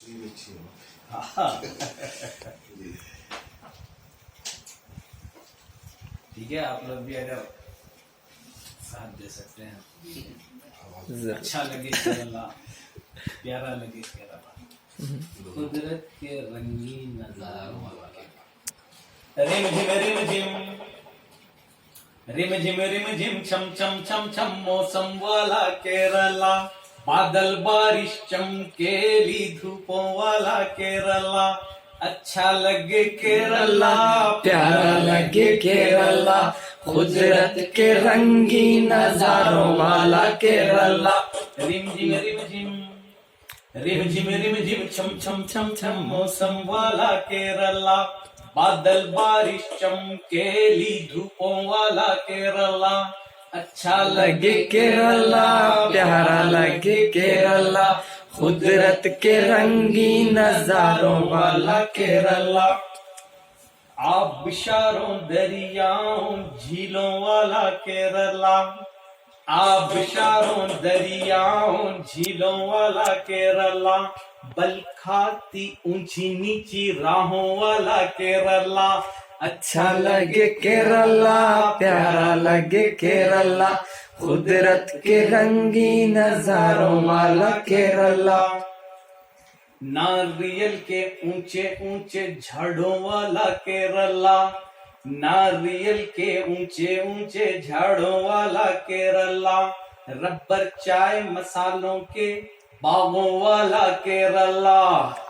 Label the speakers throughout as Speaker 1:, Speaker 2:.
Speaker 1: ठीक है, आप लोग भी अगर साथ दे सकते हैं, अच्छा लगे केरला, प्यारा लगे केरला, कुदरत के रंगीन नजारों वाला। रिम झिम रिम झिम, रिम झिम रिम झिम, छम छम छम छम, मौसम वाला केरला, बादल बारिश चमकेली धूपों वाला केरला, अच्छा लगे केरला,
Speaker 2: प्यारा लगे केरला, कुदरत के रंगीन नजारों वाला केरला।
Speaker 1: रिम झिम रिम झिम, रिम झिम रिम झिम, छम छम छम छम, मौसम वाला केरला, बादल बारिश चमकेली धूपों वाला केरला, अच्छा
Speaker 2: लगे केरला, प्यारा लगे केरला, कुदरत के रंगीन नजारों वाला केरला।
Speaker 1: आबशारों दरियाओं झीलों वाला केरला, आबशारों दरियाओं झीलों वाला केरला, बल खाती ऊंची नीची राहों वाला केरला,
Speaker 2: अच्छा लगे केरला, प्यारा लगे केरला, कुदरत के रंगीन नजारों वाला केरला।
Speaker 1: नारियल के ऊंचे ऊंचे झाड़ों वाला केरला, नारियल के ऊंचे ऊंचे झाड़ों वाला केरला, रबर चाय मसालों के बागों वाला केरला,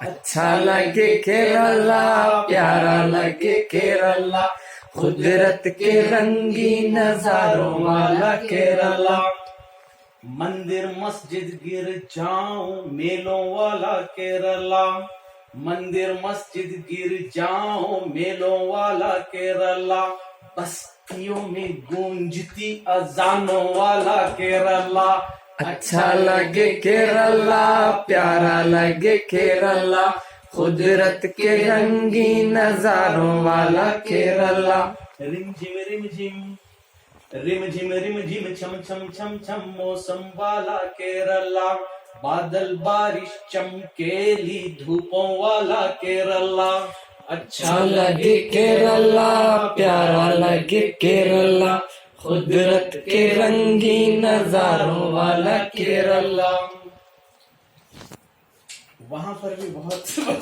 Speaker 2: अच्छा लगे केरला, प्यारा लगे केरला, कुदरत के रंगीन नजारों वाला केरला।
Speaker 1: मंदिर मस्जिद गिरजाओं मेलों वाला केरला, मंदिर मस्जिद गिरजाओं मेलों वाला केरला, बस्तियों में गूंजती अजानों वाला केरला,
Speaker 2: अच्छा लगे केरला, प्यारा लगे केरला, कुदरत के रंगीन नजारों वाला केरला।
Speaker 1: रिम झिम रिम झिम, रिम झिम रिम झिम, छम छम छम छम, मौसम वाला केरला, बादल बारिश चमकेली धूपों वाला केरला,
Speaker 2: अच्छा लगे केरला, प्यारा लगे केरला, कुदरत के रंगीन नजारों वाला केरला।
Speaker 1: वहां पर भी बहुत